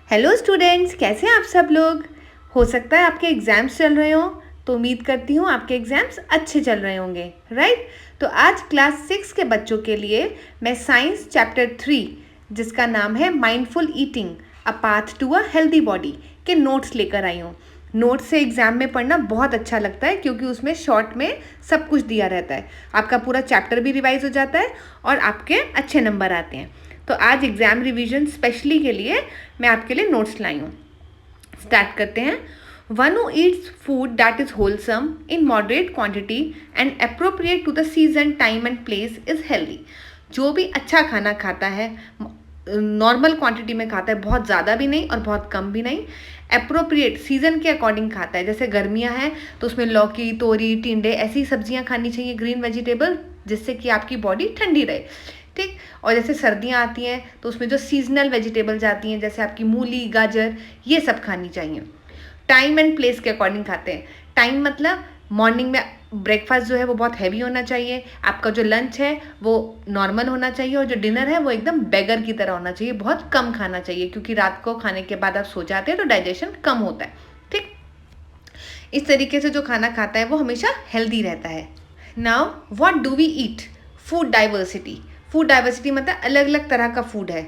Hello students, कैसे हैं आप सब लोग। हो सकता है आपके एग्ज़ाम्स चल रहे हों, तो उम्मीद करती हूँ आपके एग्ज़ाम्स अच्छे चल रहे होंगे, राइट। तो आज क्लास 6 के बच्चों के लिए मैं साइंस चैप्टर 3, जिसका नाम है mindful eating a path to a healthy body, के नोट्स लेकर आई हूँ। नोट्स से एग्ज़ाम में पढ़ना बहुत अच्छा लगता है क्योंकि उसमें शॉर्ट में सब कुछ दिया रहता है। आपका पूरा चैप्टर भी रिवाइज हो जाता है और आपके अच्छे नंबर आते हैं। तो आज एग्ज़ाम रिवीजन स्पेशली के लिए मैं आपके लिए नोट्स लाई हूँ। स्टार्ट करते हैं। One who eats food that is wholesome in moderate quantity and appropriate to the season, time and place is healthy. जो भी अच्छा खाना खाता है, नॉर्मल क्वांटिटी में खाता है, बहुत ज़्यादा भी नहीं और बहुत कम भी नहीं, अप्रोप्रिएट सीजन के अकॉर्डिंग खाता है। जैसे गर्मियाँ हैं तो उसमें लौकी, तोरी, टिंडे ऐसी सब्जियाँ खानी चाहिए, ग्रीन वेजिटेबल, जिससे कि आपकी बॉडी ठंडी रहे, ठीक। और जैसे सर्दियाँ आती हैं तो उसमें जो सीजनल वेजिटेबल्स आती हैं, जैसे आपकी मूली, गाजर, ये सब खानी चाहिए। टाइम एंड प्लेस के अकॉर्डिंग खाते हैं। टाइम मतलब मॉर्निंग में ब्रेकफास्ट जो है वो बहुत हैवी होना चाहिए, आपका जो लंच है वो नॉर्मल होना चाहिए, और जो डिनर है वो एकदम बेगर की तरह होना चाहिए, बहुत कम खाना चाहिए, क्योंकि रात को खाने के बाद आप सो जाते हैं तो डाइजेशन कम होता है, ठीक। इस तरीके से जो खाना खाता है वो हमेशा हेल्दी रहता है। Now what do we eat? Food diversity. Food diversity मतलब अलग अलग तरह का फूड है।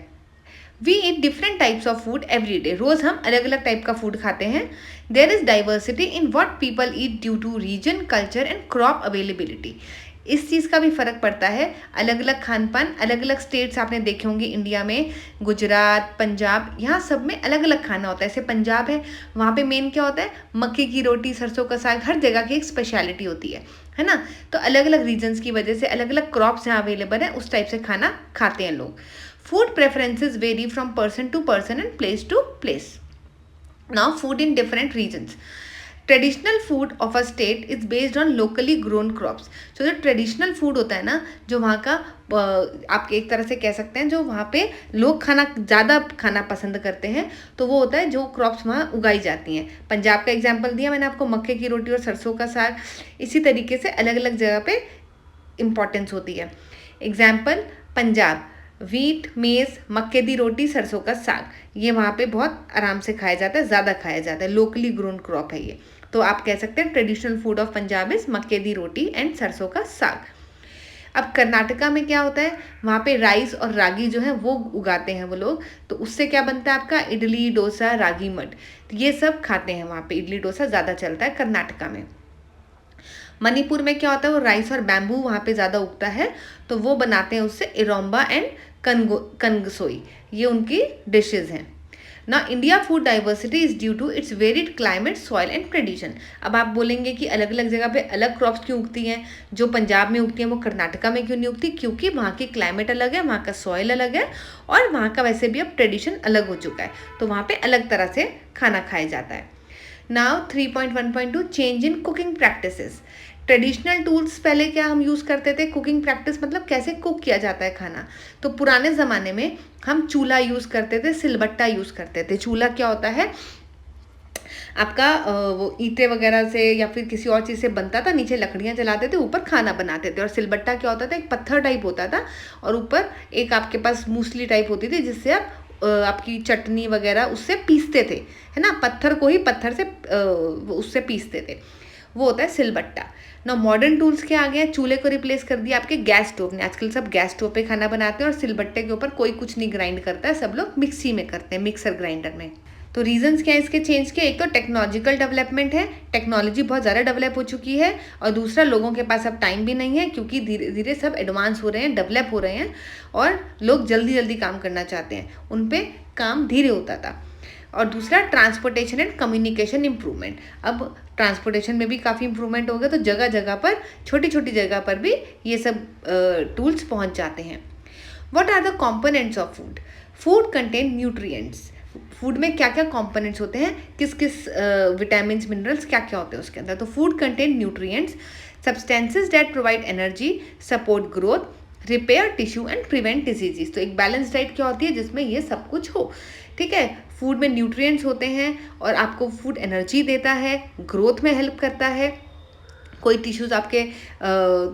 We eat different types of food every day. रोज़ हम अलग अलग टाइप का फूड खाते हैं। There is diversity in what people eat due to region, culture and crop availability. इस चीज़ का भी फ़र्क पड़ता है। अलग अलग खान पान, अलग अलग स्टेट्स आपने देखे होंगे इंडिया में, गुजरात, पंजाब, यहाँ सब में अलग अलग खाना होता है। जैसे पंजाब है, वहाँ पे मेन क्या होता है, मक्के की रोटी, सरसों का साग, हर जगह की एक स्पेशलिटी होती है ना। तो अलग अलग रीजन्स की वजह से अलग अलग क्रॉप्स यहाँ अवेलेबल है, उस टाइप से खाना खाते हैं लोग। Food preferences vary from person to person and place to place. Now, food in different regions. Traditional food of a state is based on locally grown crops. जो ट्रेडिशनल फूड होता है ना, जो वहाँ का आप एक तरह से कह सकते हैं, जो वहाँ पे लोग खाना ज़्यादा खाना पसंद करते हैं, तो वो होता है जो क्रॉप्स वहाँ उगाई जाती हैं। पंजाब का एग्जांपल दिया मैंने आपको, मक्के की रोटी और सरसों का साग। इसी तरीके से अलग अलग जगह पे इम्पॉर्टेंस होती है। एग्जाम्पल पंजाब, वीट, मेज़, मक्के दी रोटी, सरसों का साग, ये वहाँ पे बहुत आराम से खाया जाता है, ज़्यादा खाया जाता है, लोकली ग्रोन क्रॉप है ये। तो आप कह सकते हैं traditional food of Punjab is मक्के दी रोटी एंड सरसों का साग। अब कर्नाटका में क्या होता है, वहाँ पे राइस और रागी जो है वो उगाते हैं वो लोग, तो उससे क्या बनता है आपका इडली, डोसा, रागी मठ, तो ये सब खाते हैं वहाँ पे। इडली डोसा ज़्यादा चलता है कर्नाटका में। मणिपुर में क्या होता है, वो राइस और बैम्बू वहाँ पे ज़्यादा उगता है, तो वो बनाते हैं उससे इरोम्बा एंड कनगसोई, ये उनकी डिशेज हैं ना। India food diversity is due to its varied climate, soil and tradition. अब आप बोलेंगे कि अलग अलग जगह पे अलग क्रॉप्स क्यों उगती हैं, जो पंजाब में उगती हैं वो कर्नाटका में क्यों नहीं उगती? क्योंकि वहाँ की क्लाइमेट अलग है, वहाँ का सॉइल अलग है, और वहाँ का वैसे भी अब ट्रेडिशन अलग हो चुका है, तो वहाँ पे अलग तरह से खाना खाया जाता है। Now 3.1.2 change in cooking practices. Traditional tools पहले क्या हम यूज़ करते थे, कुकिंग प्रैक्टिस मतलब कैसे कुक किया जाता है खाना। तो पुराने ज़माने में हम चूल्हा यूज़ करते थे, सिलबट्टा यूज़ करते थे। चूल्हा क्या होता है आपका, वो ईंटें वगैरह से या फिर किसी और चीज़ से बनता था, नीचे लकड़ियाँ जलाते थे, ऊपर खाना बनाते थे। और सिलबट्टा क्या होता था, एक पत्थर टाइप होता था, और ऊपर एक आपके पास मूसली टाइप होती थी, जिससे आप आपकी चटनी वगैरह उससे पीसते थे, है ना। पत्थर को ही पत्थर से उससे पीसते थे, वो होता है सिलबट्टा ना। मॉडर्न टूल्स क्या आ गए हैं, चूल्हे को रिप्लेस कर दिया आपके गैस स्टोव ने। आजकल सब गैस स्टोव पे खाना बनाते हैं, और सिलबट्टे के ऊपर कोई कुछ नहीं ग्राइंड करता है, सब लोग मिक्सी में करते हैं, मिक्सर ग्राइंडर में। तो रीजंस क्या है इसके चेंज के? एक तो टेक्नोलॉजिकल डेवलपमेंट है, टेक्नोलॉजी बहुत ज़्यादा डेवलप हो चुकी है, और दूसरा लोगों के पास अब टाइम भी नहीं है, क्योंकि धीरे धीरे सब एडवांस हो रहे हैं, डेवलप हो रहे हैं, और लोग जल्दी जल्दी काम करना चाहते हैं, उन पर काम धीरे होता था। और दूसरा ट्रांसपोर्टेशन एंड कम्युनिकेशन इम्प्रूवमेंट। अब ट्रांसपोर्टेशन में भी काफ़ी इम्प्रूवमेंट हो गया, तो जगह जगह पर, छोटी छोटी जगह पर भी ये सब टूल्स पहुंच जाते हैं। What are the components of food? Food contain nutrients. Food में क्या क्या कंपोनेंट्स होते हैं, किस किस विटामिन, मिनरल्स क्या क्या होते हैं उसके अंदर? तो food contain nutrients, substances that provide energy, support growth, repair tissue and prevent diseases. तो एक बैलेंस डाइट क्या होती है, जिसमें ये सब कुछ हो, ठीक है। फूड में न्यूट्रिएंट्स होते हैं, और आपको फूड एनर्जी देता है, ग्रोथ में हेल्प करता है, कोई टिश्यूज़ आपके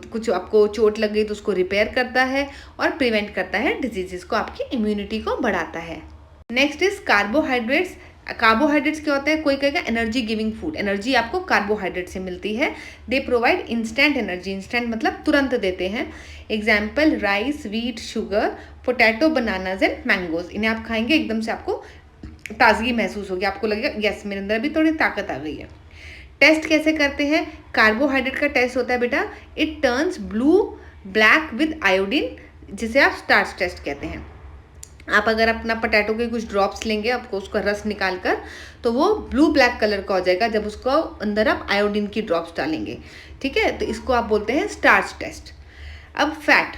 कुछ आपको चोट लग गई तो उसको रिपेयर करता है, और प्रिवेंट करता है डिजीजेस को, आपकी इम्यूनिटी को बढ़ाता है। Next is carbohydrates. कार्बोहाइड्रेट्स क्या होता है, कोई कहेगा एनर्जी गिविंग फूड, एनर्जी आपको कार्बोहाइड्रेट से मिलती है। They provide instant energy, instant मतलब तुरंत देते हैं। Example rice, wheat, sugar, potato, bananas and mangoes. इन्हें आप खाएंगे एकदम से आपको ताजगी महसूस होगी, आपको लगेगा यस मेरे अंदर भी थोड़ी ताकत आ गई है। टेस्ट कैसे करते हैं, कार्बोहाइड्रेट का टेस्ट होता है बेटा, it turns blue black with iodine, जिसे आप स्टार्च टेस्ट कहते हैं। आप अगर अपना पोटैटो के कुछ ड्रॉप्स लेंगे, आपको उसका रस निकाल कर, तो वो ब्लू ब्लैक कलर का हो जाएगा जब उसको अंदर आप आयोडीन की ड्रॉप्स डालेंगे। ठीक है, तो इसको आप बोलते हैं स्टार्च टेस्ट। अब फैट,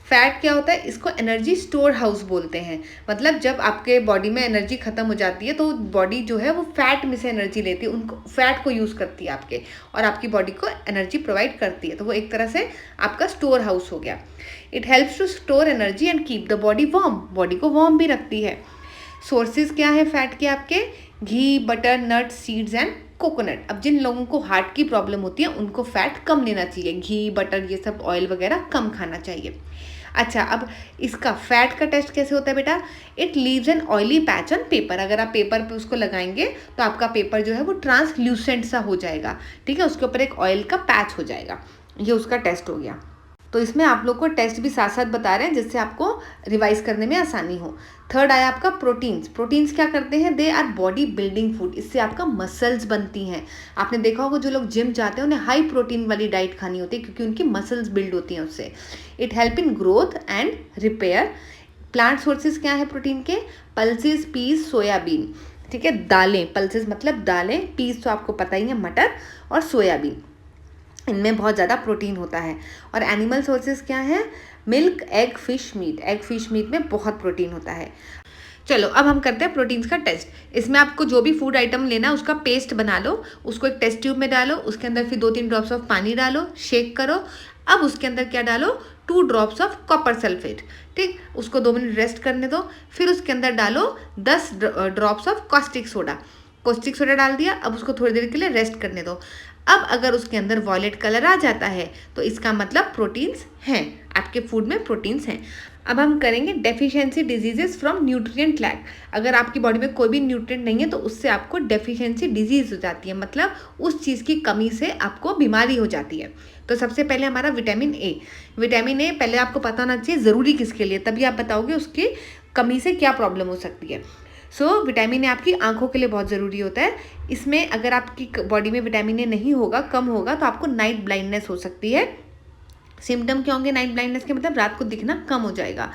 फैट क्या होता है, इसको एनर्जी स्टोर हाउस बोलते हैं। मतलब जब आपके बॉडी में एनर्जी खत्म हो जाती है तो बॉडी जो है वो फैट में से एनर्जी लेती है, उनको फैट को यूज़ करती है आपके, और आपकी बॉडी को एनर्जी प्रोवाइड करती है। तो वो एक तरह से आपका स्टोर हाउस हो गया। It helps to store energy and keep the body warm, body को वार्म भी रखती है। सोर्सेज क्या है फैट के आपके, ghee, butter, nuts, seeds and coconut. अब जिन लोगों को हार्ट की प्रॉब्लम होती है उनको फैट कम लेना चाहिए, घी, बटर, ये सब ऑयल वगैरह कम खाना चाहिए। अच्छा, अब इसका फैट का टेस्ट कैसे होता है बेटा, it leaves an oily patch on paper. अगर आप पेपर पे उसको लगाएंगे तो आपका पेपर जो है वो ट्रांसल्यूसेंट सा हो जाएगा। ठीक है, उसके ऊपर एक ऑयल का पैच हो जाएगा। ये उसका टेस्ट हो गया। तो इसमें आप लोग को टेस्ट भी साथ साथ बता रहे हैं जिससे आपको रिवाइज करने में आसानी हो। थर्ड आया आपका प्रोटीन्स। प्रोटीन्स क्या करते हैं, they our body building food, इससे आपका मसल्स बनती हैं। आपने देखा होगा जो लोग जिम जाते हैं उन्हें हाई प्रोटीन वाली डाइट खानी होती है क्योंकि उनकी मसल्स बिल्ड होती हैं उससे। It help in growth and repair. Plant sources क्या है प्रोटीन के, पल्सेस, पीस, सोयाबीन। ठीक है, दालें, पल्सेस मतलब दालें, पीस तो आपको पता ही है मटर, और सोयाबीन, इनमें बहुत ज़्यादा प्रोटीन होता है। और एनिमल सोर्सेज क्या है, milk, egg, fish, meat. Egg, fish, meat में बहुत प्रोटीन होता है। चलो अब हम करते हैं प्रोटीन्स का टेस्ट। इसमें आपको जो भी फूड आइटम लेना है उसका पेस्ट बना लो, उसको एक टेस्ट ट्यूब में डालो, उसके अंदर फिर 2-3 ड्रॉप्स ऑफ पानी डालो, शेक करो। अब उसके अंदर क्या डालो, 2 ड्रॉप्स ऑफ कॉपर सल्फेट। ठीक, उसको 2 मिनट रेस्ट करने दो। फिर उसके अंदर डालो 10 drops of caustic soda. Caustic soda डाल दिया, अब उसको थोड़ी देर के लिए रेस्ट करने दो। अब अगर उसके अंदर वॉयलेट कलर आ जाता है तो इसका मतलब प्रोटीन्स हैं, आपके फूड में प्रोटीन्स हैं। अब हम करेंगे deficiency diseases from nutrient lack. अगर आपकी बॉडी में कोई भी न्यूट्रिएंट नहीं है तो उससे आपको डेफिशिएंसी डिजीज हो जाती है, मतलब उस चीज़ की कमी से आपको बीमारी हो जाती है। तो सबसे पहले हमारा विटामिन ए। विटामिन ए पहले आपको पता होना चाहिए ज़रूरी किसके लिए, तभी आप बताओगे उसकी कमी से क्या प्रॉब्लम हो सकती है। विटामिन ए आपकी आंखों के लिए बहुत ज़रूरी होता है। इसमें अगर आपकी बॉडी में विटामिन ए नहीं होगा, कम होगा, तो आपको नाइट ब्लाइंडनेस हो सकती है। सिम्टम क्या होंगे नाइट ब्लाइंडनेस के, मतलब रात को दिखना कम हो जाएगा।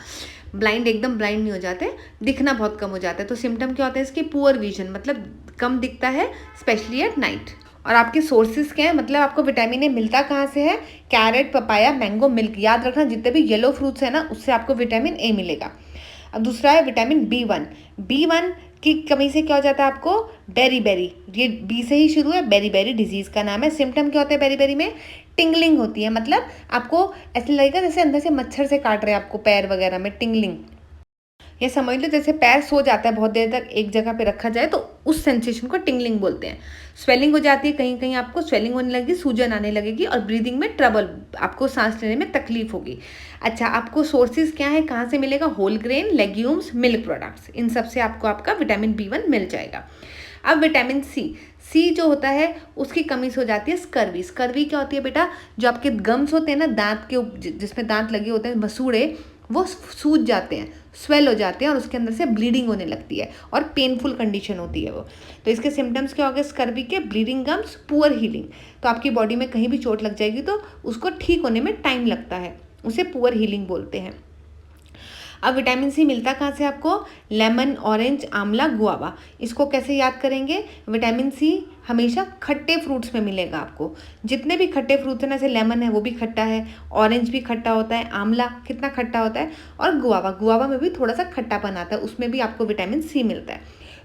ब्लाइंड एकदम ब्लाइंड नहीं हो जाते, दिखना बहुत कम हो जाता है। तो सिम्टम क्या होता है इसके, पुअर विजन, मतलब कम दिखता है स्पेशली एट नाइट। और आपके सोर्सेज क्या है, मतलब आपको विटामिन ए मिलता कहाँ से है, कैरेट, पपाया, मैंगो, मिल्क। याद रखना जितने भी येलो फ्रूट्स है ना उससे आपको विटामिन ए मिलेगा। अब दूसरा है विटामिन B1। B1 की कमी से क्या हो जाता है आपको, बेरी, ये बी से ही शुरू है, बेरी डिजीज़ का नाम है। सिम्टम क्या होते हैं बेरी में, टिंगलिंग होती है, मतलब आपको ऐसे लगेगा जैसे अंदर से मच्छर से काट रहे हैं आपको पैर वगैरह में, टिंगलिंग। ये समझ लो जैसे पैर सो जाता है बहुत देर तक एक जगह पे रखा जाए तो उस सेंसेशन को टिंगलिंग बोलते हैं। स्वेलिंग हो जाती है, कहीं कहीं आपको स्वेलिंग होने लगेगी, सूजन आने लगेगी, और ब्रीदिंग में ट्रबल, आपको सांस लेने में तकलीफ होगी। अच्छा, आपको सोर्सेज क्या है, कहाँ से मिलेगा, whole grain, legumes, milk products, इन सब से आपको आपका विटामिन B1 मिल जाएगा। अब विटामिन सी जो होता है उसकी कमी से हो जाती है स्कर्वी। स्कर्वी क्या होती है बेटा, जो आपके गम्स होते हैं ना दांत के, जिसमें दांत लगे होते हैं, मसूड़े, वो सूज जाते हैं, स्वेल हो जाते हैं, और उसके अंदर से ब्लीडिंग होने लगती है और पेनफुल कंडीशन होती है वो। तो इसके सिम्टम्स क्या हो गए स्कर्वी के, ब्लीडिंग गम्स, पुअर हीलिंग। तो आपकी बॉडी में कहीं भी चोट लग जाएगी तो उसको ठीक होने में टाइम लगता है, उसे पुअर हीलिंग बोलते हैं। अब विटामिन सी मिलता कहाँ से आपको, लेमन, ऑरेंज, आंवला, गुआवा। इसको कैसे याद करेंगे, विटामिन सी हमेशा खट्टे फ्रूट्स में मिलेगा आपको। जितने भी खट्टे फ्रूट्स हैं ना, जैसे लेमन है वो भी खट्टा है, ऑरेंज भी खट्टा होता है, आंवला कितना खट्टा होता है, और गुआवा में भी थोड़ा सा खट्टापन आता है, उसमें भी आपको विटामिन सी मिलता है।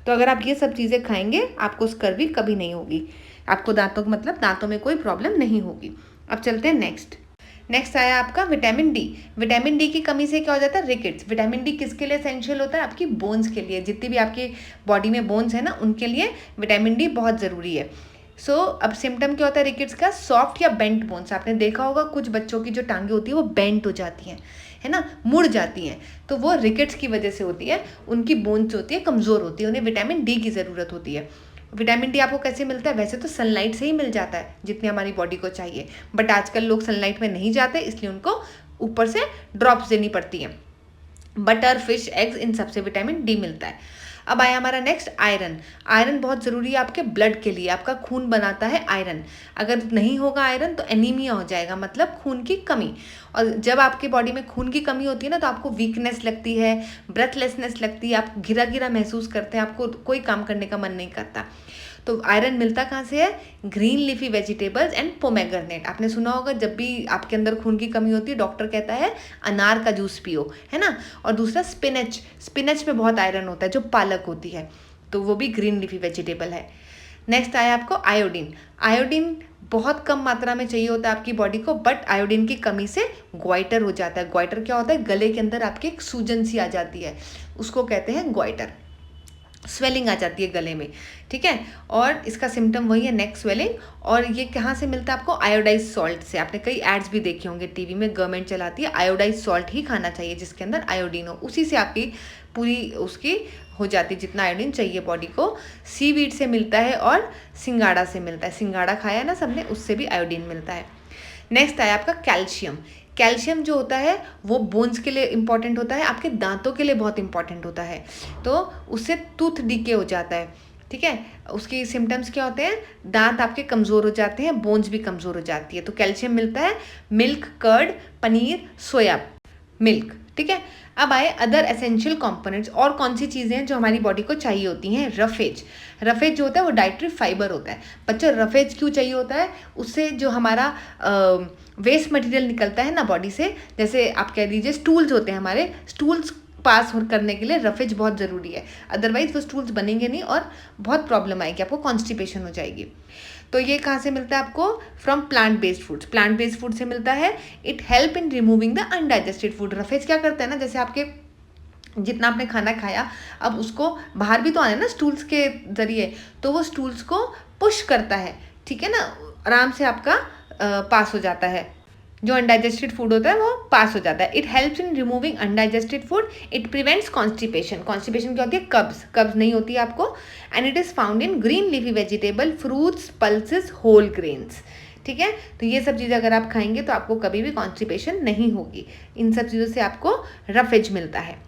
तो अगर आप ये सब चीज़ें खाएंगे आपको स्कर्वी कभी नहीं होगी, आपको दांतों में कोई प्रॉब्लम नहीं होगी। अब चलते हैं नेक्स्ट आया आपका विटामिन डी। विटामिन डी की कमी से क्या हो जाता है, रिकेट्स। विटामिन डी किसके लिए एसेंशियल होता है, आपकी बोन्स के लिए। जितनी भी आपकी बॉडी में बोन्स है ना उनके लिए विटामिन डी बहुत ज़रूरी है। अब सिम्टम क्या होता है रिकेट्स का, सॉफ्ट या बेंट बोन्स। आपने देखा होगा कुछ बच्चों की जो टांगे होती है वो बेंट हो जाती हैं, है ना, मुड़ जाती हैं, तो वो रिकेट्स की वजह से होती है। उनकी बोन्स होती है कमज़ोर होती है, उन्हें विटामिन डी की ज़रूरत होती है। विटामिन डी आपको कैसे मिलता है? वैसे तो सनलाइट से ही मिल जाता है जितनी हमारी बॉडी को चाहिए, बट आजकल लोग सनलाइट में नहीं जाते, इसलिए उनको ऊपर से ड्रॉप्स देनी पड़ती हैं। बटर, फिश, एग्स, इन सबसे विटामिन डी मिलता है। अब आया हमारा नेक्स्ट आयरन। आयरन बहुत ज़रूरी है आपके ब्लड के लिए, आपका खून बनाता है आयरन। अगर नहीं होगा आयरन तो एनीमिया हो जाएगा, मतलब खून की कमी। और जब आपके बॉडी में खून की कमी होती है ना, तो आपको वीकनेस लगती है, ब्रेथलेसनेस लगती है, आप घिरा घिरा महसूस करते हैं, आपको कोई काम करने का मन नहीं करता। तो आयरन मिलता कहाँ से है? Green leafy vegetables and pomegranate. आपने सुना होगा जब भी आपके अंदर खून की कमी होती है, डॉक्टर कहता है अनार का जूस पियो, है ना। और दूसरा स्पिनच, स्पिनच में बहुत आयरन होता है, जो पालक होती है, तो वो भी ग्रीन लीफी वेजिटेबल है। नेक्स्ट आया आपको आयोडीन। आयोडीन बहुत कम मात्रा में चाहिए होता है आपकी बॉडी को, बट आयोडीन की कमी से ग्वाइटर हो जाता है। ग्वाइटर क्या होता है? गले के अंदर आपके एक सूजन सी आ जाती है, उसको कहते हैं ग्वाइटर। स्वेलिंग आ जाती है गले में, ठीक है। और इसका सिम्टम वही है, नेक स्वेलिंग। और ये कहाँ से मिलता है आपको? आयोडाइज सॉल्ट से। आपने कई एड्स भी देखे होंगे टीवी में, गवर्नमेंट चलाती है आयोडाइज सॉल्ट ही खाना चाहिए जिसके अंदर आयोडीन हो, उसी से आपकी पूरी उसकी हो जाती है जितना आयोडीन चाहिए बॉडी को। सीवीड से मिलता है और सिंगाड़ा से मिलता है। सिंगाड़ा खाया है ना सबने, उससे भी आयोडीन मिलता है। नेक्स्ट आया आपका कैल्शियम। कैल्शियम जो होता है वो बोन्स के लिए इंपॉर्टेंट होता है, आपके दांतों के लिए बहुत इंपॉर्टेंट होता है, तो उससे टूथ डीके हो जाता है, ठीक है। उसकी सिम्टम्स क्या होते हैं? दांत आपके कमज़ोर हो जाते हैं, बोन्स भी कमज़ोर हो जाती है। तो कैल्शियम मिलता है milk, curd, paneer, soya milk, ठीक है। अब आए अदर एसेंशियल कंपोनेंट्स। और कौन सी चीज़ें हैं जो हमारी बॉडी को चाहिए होती हैं? रफेज। रफेज जो होता है वो डाइटरी फाइबर होता है। बच्चों, रफेज क्यों चाहिए होता है? उससे जो हमारा वेस्ट मटेरियल निकलता है ना बॉडी से, जैसे आप कह दीजिए स्टूल्स होते हैं हमारे, स्टूल्स पास करने के लिए रफेज बहुत ज़रूरी है, अदरवाइज वो स्टूल्स बनेंगे नहीं और बहुत प्रॉब्लम आएगी, आपको कॉन्स्टिपेशन हो जाएगी। तो ये कहाँ से मिलता है आपको? From plant based foods. Plant based food से मिलता है। It help in removing the undigested food. Roughage क्या करता है ना, जैसे आपके जितना आपने खाना खाया, अब उसको बाहर भी तो आना है ना स्टूल्स के ज़रिए, तो वो स्टूल्स को पुश करता है, ठीक है ना, आराम से आपका पास हो जाता है। जो अनडाइजेस्टेड फूड होता है वो पास हो जाता है। It helps in removing undigested food. It prevents constipation. Constipation क्या होती है? कब्ज नहीं होती है आपको। And it is found in green leafy vegetable, fruits, pulses, whole grains, ठीक है। तो ये सब चीज़ें अगर आप खाएंगे तो आपको कभी भी कॉन्स्टिपेशन नहीं होगी। इन सब चीज़ों से आपको रफेज मिलता है।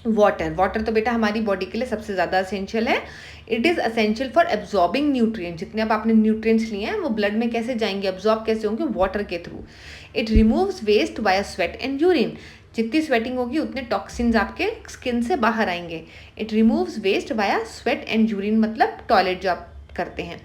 वाटर तो बेटा हमारी बॉडी के लिए सबसे ज़्यादा असेंशियल है। It is essential for absorbing nutrients. जितने अब आपने न्यूट्रिएंट्स लिए हैं वो ब्लड में कैसे जाएंगे, एब्जॉर्ब कैसे होंगे? वाटर के through. It removes waste via sweat and urine. जितनी स्वेटिंग होगी उतने टॉक्सिन्स आपके स्किन से बाहर आएंगे। It removes waste via sweat and urine, मतलब टॉयलेट जो आप करते हैं।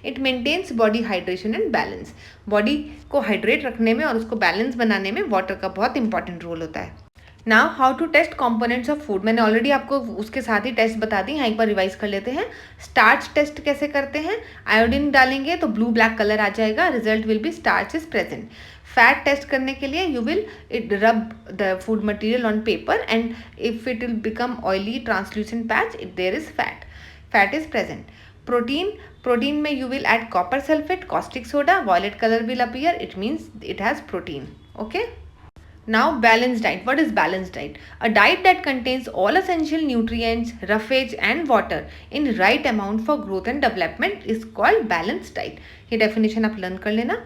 It maintains body hydration and balance. Body को हाइड्रेट रखने में और उसको बैलेंस बनाने में वाटर का बहुत इंपॉर्टेंट रोल होता है। Now how to test components of food. मैंने ऑलरेडी आपको उसके साथ ही टेस्ट बता दी, यहाँ एक बार रिवाइज कर लेते हैं। स्टार्च टेस्ट कैसे करते हैं? आयोडीन डालेंगे तो ब्लू ब्लैक कलर आ जाएगा, result will be starch is present. Fat test करने के लिए you will it rub the food material on paper and if it will become oily translucent patch, it there is fat is present. Protein में you will add copper sulfate, caustic soda, violet color will appear, it means it has protein. Okay. Now balanced diet. What is balanced diet? A diet that contains all essential nutrients, roughage and water in right amount for growth and development is called balanced diet. ये definition आप learn कर लेना.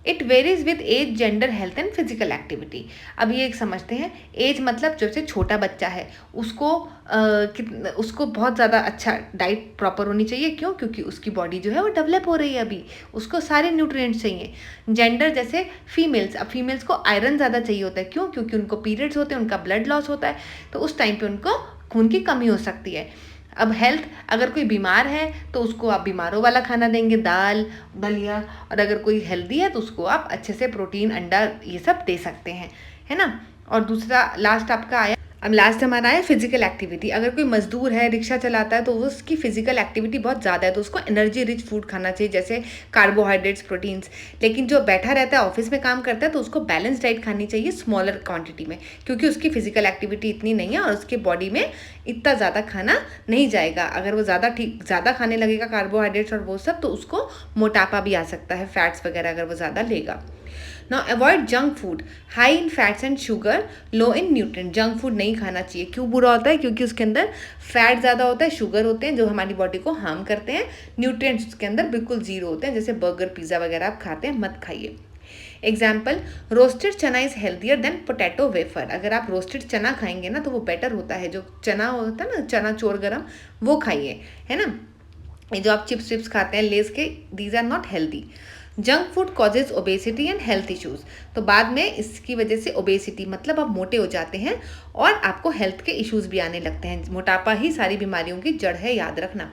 It varies with age, gender, health and physical activity. अब ये एक समझते हैं, as मतलब जब से छोटा बच्चा है उसको बहुत ज़्यादा अच्छा डाइट प्रॉपर होनी चाहिए। क्यों? क्योंकि उसकी बॉडी जो है वो डेवलप हो रही है अभी, उसको सारे न्यूट्रिएंट्स चाहिए। जेंडर जैसे फीमेल्स, अब फीमेल्स को आयरन ज़्यादा चाहिए होता है। क्यों? क्योंकि उनको पीरियड्स होते हैं, उनका ब्लड लॉस होता है, तो उस टाइम पे उनको खून की कमी हो सकती है। अब हेल्थ, अगर कोई बीमार है तो उसको आप बीमारों वाला खाना देंगे, दाल दलिया, और अगर कोई हेल्दी है तो उसको आप अच्छे से प्रोटीन, अंडा, ये सब दे सकते हैं, है ना। और दूसरा लास्ट आपका आया, अब लास्ट हमारा है फिजिकल एक्टिविटी। अगर कोई मजदूर है, रिक्शा चलाता है, तो वो उसकी फिजिकल एक्टिविटी बहुत ज़्यादा है, तो उसको एनर्जी रिच फूड खाना चाहिए, जैसे कार्बोहाइड्रेट्स, प्रोटीन्स। लेकिन जो बैठा रहता है, ऑफिस में काम करता है, तो उसको बैलेंस डाइट खानी चाहिए स्मॉलर क्वांटिटी में, क्योंकि उसकी फिजिकल एक्टिविटी इतनी नहीं है और उसके बॉडी में इतना ज़्यादा खाना नहीं जाएगा। अगर वो ज़्यादा खाने लगेगा कार्बोहाइड्रेट्स और वो सब, तो उसको मोटापा भी आ सकता है, फैट्स वगैरह अगर वो ज़्यादा लेगा। Now avoid junk food high in fats and sugar, low in nutrient. Junk food नहीं खाना चाहिए। क्यों बुरा होता है? क्योंकि उसके अंदर फैट ज़्यादा होता है, शुगर होते हैं जो हमारी बॉडी को हार्म करते हैं, न्यूट्रिएंट्स उसके अंदर बिल्कुल जीरो होते हैं, जैसे बर्गर पिज़्ज़ा वगैरह आप खाते हैं, मत खाइए। Example, roasted chana is healthier than potato wafer. अगर आप रोस्टेड चना खाएंगे ना तो वो बेटर होता है। जो चना होता है ना, चना चोर गरम, वो खाइए, है ना। ये जो आप चिप्स चिप्स खाते हैं लेस के, these are not healthy. Junk food causes obesity and health issues. तो बाद में इसकी वजह से ओबेसिटी मतलब आप मोटे हो जाते हैं और आपको हेल्थ के इश्यूज भी आने लगते हैं। मोटापा ही सारी बीमारियों की जड़ है, याद रखना।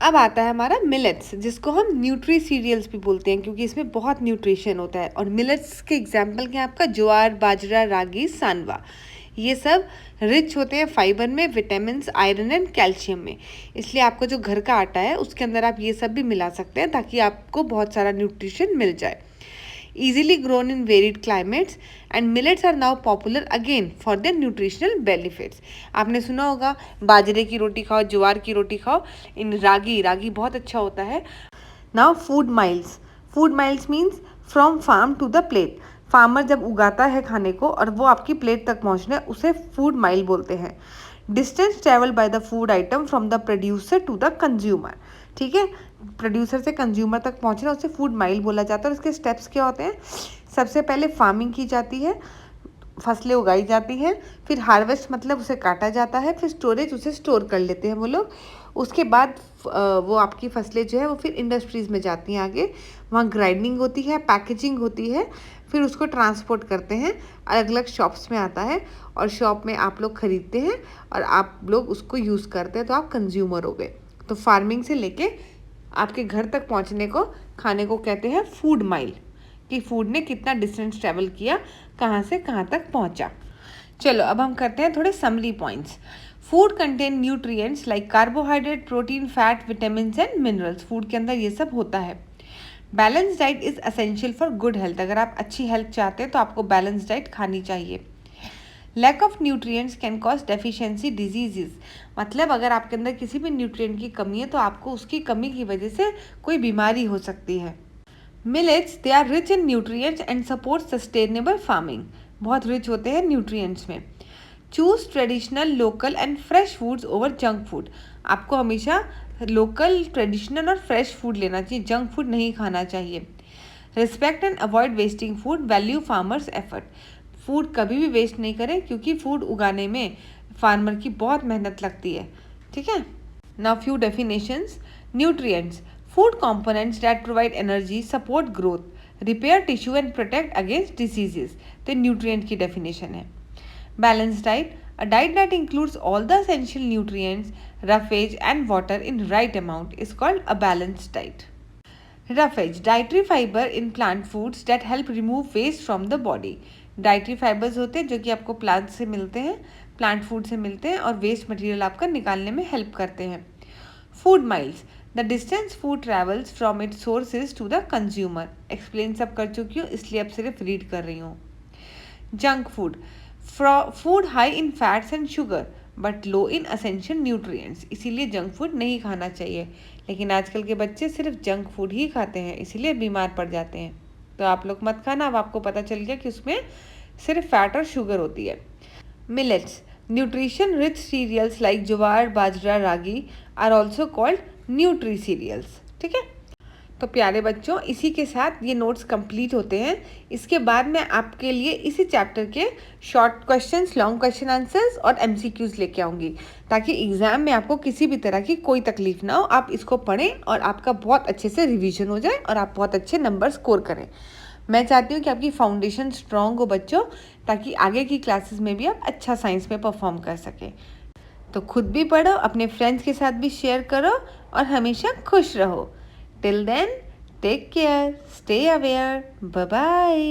अब आता है हमारा मिलेट्स, जिसको हम न्यूट्री सीरियल्स भी बोलते हैं क्योंकि इसमें बहुत न्यूट्रिशन होता है। और मिलेट्स के एग्जाम्पल क्या है आपका? ज्वार, बाजरा, रागी, सांवा। ये सब रिच होते हैं फाइबर में, विटामिन, आयरन एंड कैल्शियम में। इसलिए आपको जो घर का आटा है उसके अंदर आप ये सब भी मिला सकते हैं ताकि आपको बहुत सारा न्यूट्रिशन मिल जाए। easily grown in varied climates and millets are now popular again for their nutritional benefits। आपने सुना होगा बाजरे की रोटी खाओ, ज्वार की रोटी खाओ, इन रागी बहुत अच्छा होता है। Now food miles means from farm to the plate. Farmer जब उगाता है खाने को और वो आपकी प्लेट तक पहुंचना है, उसे फूड माइल बोलते हैं। Distance travel by the food item from the producer to the consumer. ठीक है, प्रोड्यूसर से कंज्यूमर तक पहुंचना उसे फूड माइल बोला जाता है। और उसके स्टेप्स क्या होते हैं? सबसे पहले फार्मिंग की जाती है, फसलें उगाई जाती हैं, फिर हार्वेस्ट मतलब उसे काटा जाता है, फिर स्टोरेज, उसे स्टोर कर लेते हैं वो लोग। उसके बाद वो आपकी फसलें जो है वो फिर इंडस्ट्रीज़ में जाती हैं आगे, वहाँ ग्राइंडिंग होती है, पैकेजिंग होती है, फिर उसको ट्रांसपोर्ट करते हैं, अलग अलग शॉप्स में आता है और शॉप में आप लोग ख़रीदते हैं और आप लोग उसको यूज़ करते हैं, तो आप कंज्यूमर हो गए। तो फार्मिंग से लेके आपके घर तक पहुंचने को खाने को कहते हैं फूड माइल, कि फूड ने कितना डिस्टेंस ट्रैवल किया, कहाँ से कहाँ तक पहुंचा। चलो अब हम करते हैं थोड़े summary points. Food contain nutrients like carbohydrate, protein, fat, vitamins and minerals. Food के अंदर ये सब होता है। Balance diet is essential for good health. अगर आप अच्छी हेल्थ चाहते हैं तो आपको बैलेंस डाइट खानी चाहिए। Lack of nutrients can cause deficiency diseases. मतलब अगर आपके अंदर किसी भी न्यूट्रिएंट की कमी है तो आपको उसकी कमी की वजह से कोई बीमारी हो सकती है। Millets, they are rich in nutrients and support sustainable farming. बहुत रिच होते हैं न्यूट्रिएंट्स में। Choose traditional, local and fresh foods over junk food. आपको हमेशा लोकल, ट्रेडिशनल और फ्रेश फूड लेना चाहिए, जंक फूड नहीं खाना चाहिए। Respect and avoid wasting food, value farmers effort. Food कभी भी वेस्ट नहीं करें क्योंकि फूड उगाने में फार्मर की बहुत मेहनत लगती है। ठीक है, now few definitions. Nutrients, food components that provide energy, support growth, repair tissue and protect against diseases. तो न्यूट्रिएंट की डेफिनेशन है। Balance diet, a diet that includes all the essential nutrients, roughage and water in right amount is called a balanced diet. Roughage, dietary fiber in plant foods that help remove waste from the body. Dietary fibres होते हैं जो कि आपको plant से मिलते हैं, plant food से मिलते हैं और वेस्ट मटेरियल आपका निकालने में हेल्प करते हैं। Food miles, the distance food travels from its sources to the consumer. Explain सब कर चुकी हूँ इसलिए अब सिर्फ रीड कर रही हूँ। Junk food, food high in fats and sugar but low in essential nutrients. इसीलिए जंक फूड नहीं खाना चाहिए। लेकिन आजकल के बच्चे सिर्फ जंक फूड ही खाते हैं, इसीलिए बीमार पड़ जाते हैं। तो आप लोग मत खाना। अब आपको पता चल गया कि उसमें सिर्फ फैट और शुगर होती है। Millets, nutrition rich cereals like jowar, bajra, ragi are also called nutri cereals. ठीक है, तो प्यारे बच्चों, इसी के साथ ये नोट्स कंप्लीट होते हैं। इसके बाद मैं आपके लिए इसी चैप्टर के short questions, long question answers और MCQs लेके आऊँगी ताकि एग्ज़ाम में आपको किसी भी तरह की कोई तकलीफ ना हो। आप इसको पढ़ें और आपका बहुत अच्छे से रिवीजन हो जाए और आप बहुत अच्छे नंबर स्कोर करें। मैं चाहती हूँ कि आपकी फाउंडेशन स्ट्रॉन्ग हो बच्चों, ताकि आगे की क्लासेस में भी आप अच्छा साइंस में परफॉर्म कर सकें। तो खुद भी पढ़ो, अपने फ्रेंड्स के साथ भी शेयर करो और हमेशा खुश रहो। Till then, take care, stay aware, bye-bye.